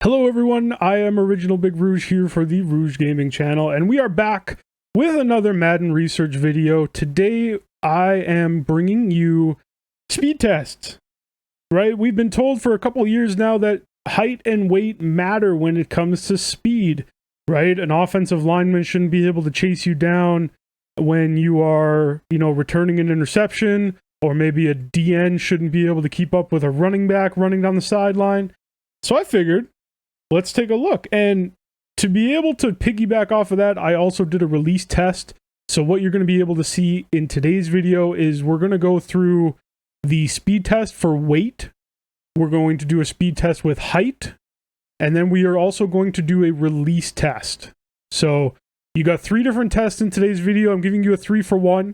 Hello everyone, I am Original Big Rouge here for the Rouge Gaming channel, and we are back with another Madden research video. Today I am bringing you speed tests, right? We've been told for a couple years now that height and weight matter when it comes to speed, right? An offensive lineman shouldn't be able to chase you down when you are, returning an interception, or maybe a DN shouldn't be able to keep up with a running back running down the sideline. So I figured, let's take a look. And to be able to piggyback off of that, I also did a release test. So what you're going to be able to see in today's video is we're going to go through the speed test for weight. We're going to do a speed test with height. And then we are also going to do a release test. So you got 3 different tests in today's video. I'm giving you a 3-for-1.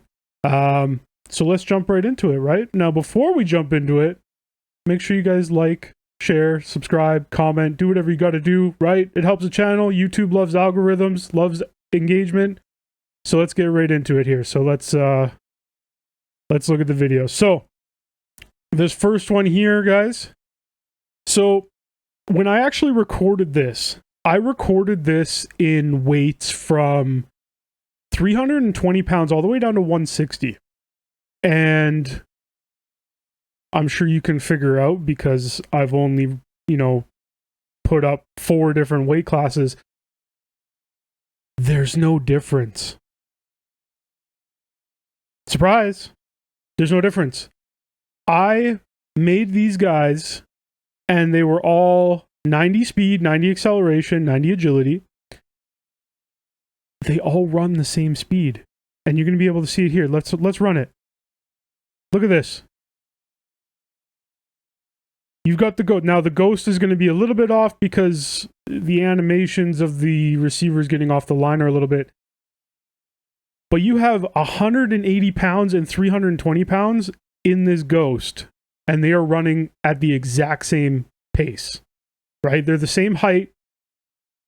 So let's jump right into it, right? Now, before we jump into it, make sure you guys like, share, subscribe, comment, do whatever you got to do, right? It helps the channel. YouTube loves algorithms, loves engagement. So let's get right into it here. So let's look at the video. So this first one here, guys. So when I actually recorded this, I recorded this in weights from 320 pounds all the way down to 160. And I'm sure you can figure out, because I've only, put up 4 different weight classes. There's no difference. Surprise! There's no difference. I made these guys, and they were all 90 speed, 90 acceleration, 90 agility. They all run the same speed. And you're going to be able to see it here. Let's run it. Look at this. You've got the ghost. Now, the ghost is going to be a little bit off because the animations of the receivers getting off the line are a little bit. But you have 180 pounds and 320 pounds in this ghost, and they are running at the exact same pace, right? They're the same height,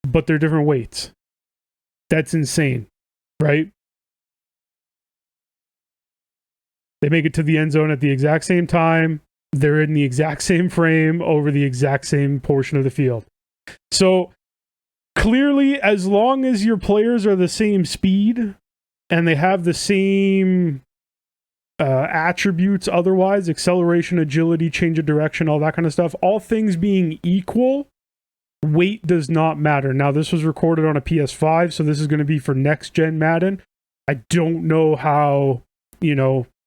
but they're different weights. That's insane, right? They make it to the end zone at the exact same time. They're in the exact same frame over the exact same portion of the field. So clearly, as long as your players are the same speed and they have the same attributes otherwise, acceleration, agility, change of direction, all that kind of stuff, all things being equal, weight does not matter. Now, this was recorded on a PS5, so this is going to be for next-gen Madden. I don't know how,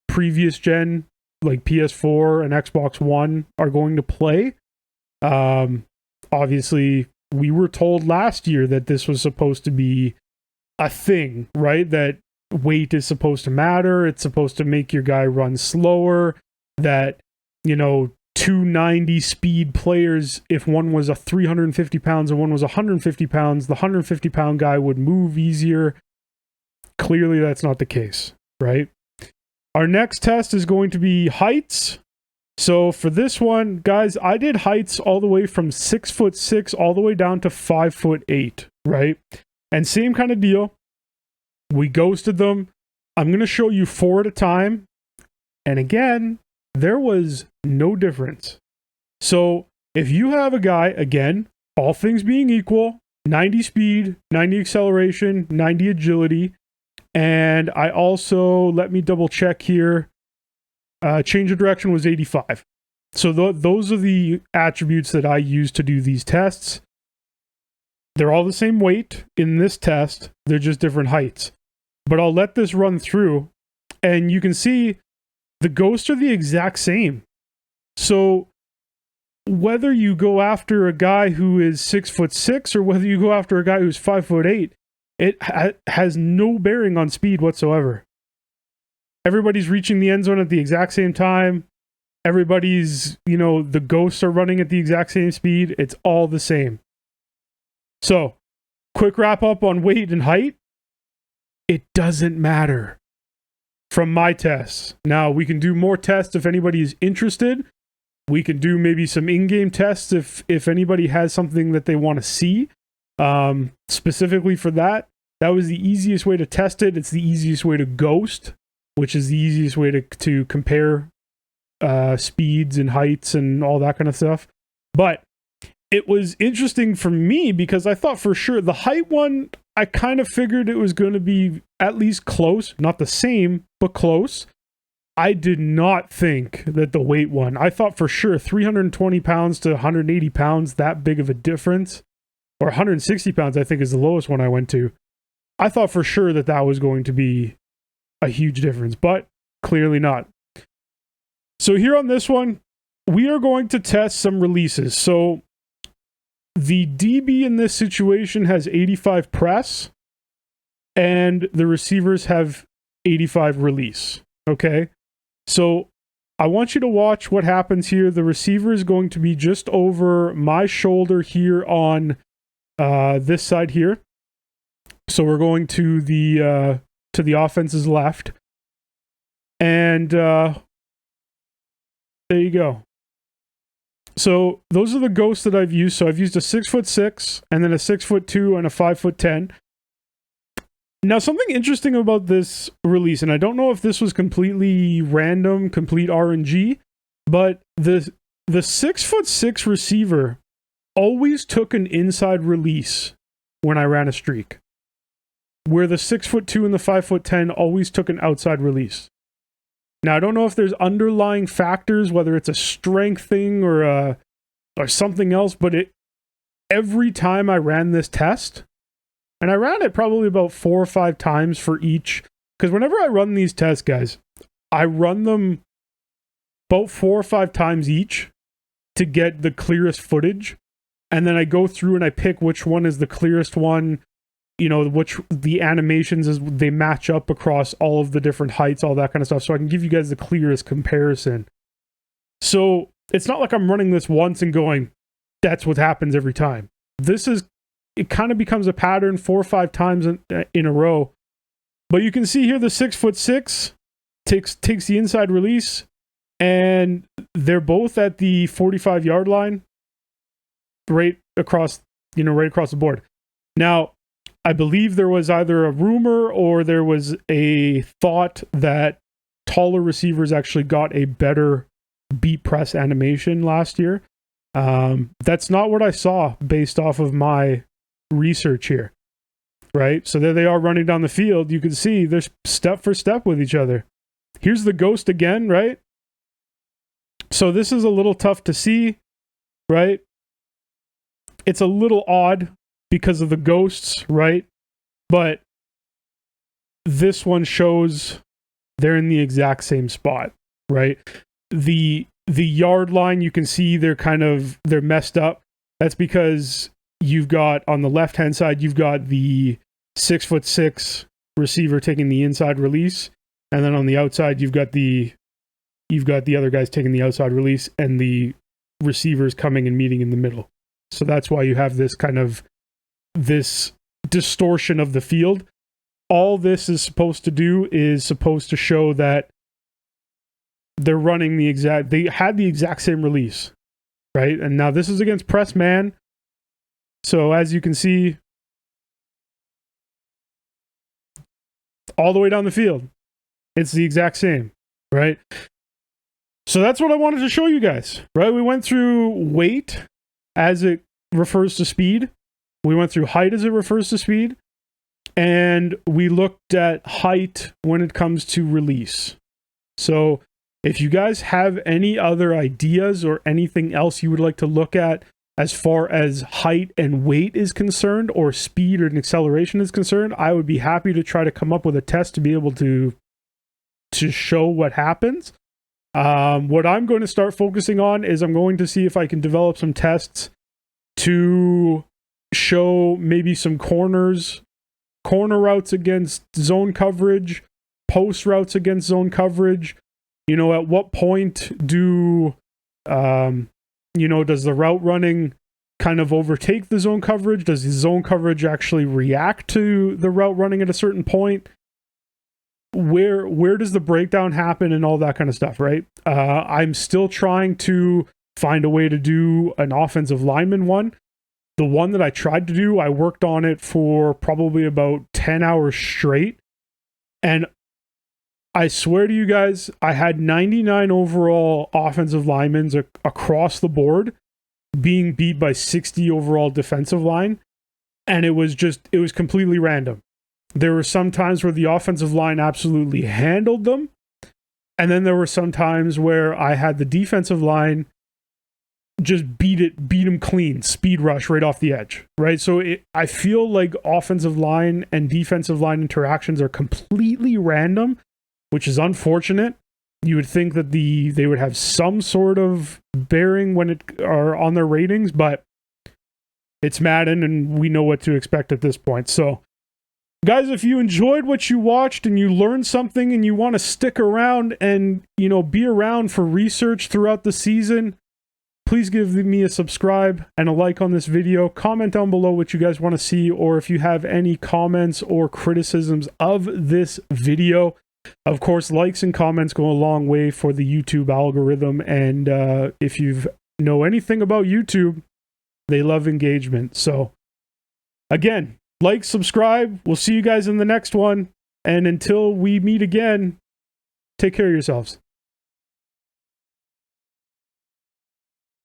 previous gen, like PS4 and Xbox One, are going to play. Obviously, we were told last year that this was supposed to be a thing, right? That weight is supposed to matter. It's supposed to make your guy run slower. That, 290 speed players, if one was 350 pounds and one was 150 pounds, the 150 pound guy would move easier. Clearly, that's not the case, right? Our next test is going to be heights. So for this one, guys, I did heights all the way from 6'6" all the way down to 5'8", right? And same kind of deal. We ghosted them. I'm going to show you 4 at a time. And again, there was no difference. So if you have a guy, again, all things being equal, 90 speed, 90 acceleration, 90 agility, and I also, let me double check here, change of direction was 85. So those are the attributes that I use to do these tests. They're all the same weight in this test. They're just different heights. But I'll let this run through, and you can see the ghosts are the exact same. So whether you go after a guy who is 6'6" or whether you go after a guy who's 5'8", it has no bearing on speed whatsoever. Everybody's reaching the end zone at the exact same time. Everybody's, the ghosts are running at the exact same speed. It's all the same. So, quick wrap up on weight and height. It doesn't matter from my tests. Now, we can do more tests if anybody is interested. We can do maybe some in-game tests if anybody has something that they want to see. Specifically for that was the easiest way to test it. It's the easiest way to ghost, which is the easiest way to compare speeds and heights and all that kind of stuff. But it was interesting for me because I thought for sure the height one, I kind of figured it was going to be at least close, not the same, but close. I did not think that the weight one, I thought for sure 320 pounds to 180 pounds, that big of a difference, or 160 pounds, I think is the lowest one I went to. I thought for sure that that was going to be a huge difference, but clearly not. So here on this one, we are going to test some releases. So the DB in this situation has 85 press, and the receivers have 85 release. Okay? So I want you to watch what happens here. The receiver is going to be just over my shoulder here on this side here. So we're going to the offense's left. And there you go. So those are the ghosts that I've used. So I've used a 6'6", and then a 6'2", and a 5'10". Now, something interesting about this release, and I don't know if this was completely random, complete RNG, but the 6'6" receiver always took an inside release when I ran a streak, where the 6'2" and the 5'10" always took an outside release. Now, I don't know if there's underlying factors, whether it's a strength thing or something else, but every time I ran this test, and I ran it probably about 4 or 5 times for each, because whenever I run these tests, guys, I run them about 4 or 5 times each to get the clearest footage, and then I go through and I pick which one is the clearest one, you know, which the animations is they match up across all of the different heights, all that kind of stuff, so I can give you guys the clearest comparison. So it's not like I'm running this once and going, that's what happens every time. It kind of becomes a pattern 4 or 5 times in a row. But you can see here the 6'6" takes the inside release, and they're both at the 45-yard line, right across the board. Now, I believe there was either a rumor or there was a thought that taller receivers actually got a better beat press animation last year. That's not what I saw based off of my research here, right? So there they are running down the field. You can see they're step for step with each other. Here's the ghost again, right? So this is a little tough to see, right? It's a little odd because of the ghosts, right? But this one shows they're in the exact same spot, right? The yard line, you can see they're messed up. That's because you've got on the left hand side, you've got the 6'6" receiver taking the inside release, and then on the outside you've got the other guys taking the outside release, and the receivers coming and meeting in the middle. So that's why you have this distortion of the field. All this is supposed to do is supposed to show that they're running they had the exact same release, right? And now this is against press man. So as you can see, all the way down the field, it's the exact same, right? So that's what I wanted to show you guys, right? We went through weight as it refers to speed. We went through height as it refers to speed. And we looked at height when it comes to release. So if you guys have any other ideas or anything else you would like to look at as far as height and weight is concerned, or speed or an acceleration is concerned, I would be happy to try to come up with a test to be able to show what happens. What I'm going to start focusing on is I'm going to see if I can develop some tests to show maybe some corner routes against zone coverage, post routes against zone coverage. You know, at what point does the route running kind of overtake the zone coverage? Does the zone coverage actually react to the route running at a certain point? Where does the breakdown happen and all that kind of stuff, right? I'm still trying to find a way to do an offensive lineman one. The one that I tried to do, I worked on it for probably about 10 hours straight. And I swear to you guys, I had 99 overall offensive linemen across the board. being beat by 60 overall defensive line, and it was completely random. There were some times where the offensive line absolutely handled them, and then there were some times where I had the defensive line just beat them clean, speed rush right off the edge, right? So I feel like offensive line and defensive line interactions are completely random, which is unfortunate. You would think that they would have some sort of bearing when it are on their ratings, but it's Madden and we know what to expect at this point. So guys, if you enjoyed what you watched and you learned something and you want to stick around and, be around for research throughout the season, please give me a subscribe and a like on this video. Comment down below what you guys want to see, or if you have any comments or criticisms of this video. Of course, likes and comments go a long way for the YouTube algorithm, and if you know anything about YouTube, they love engagement. So again, like, subscribe. We'll see you guys in the next one, and until we meet again, take care of yourselves.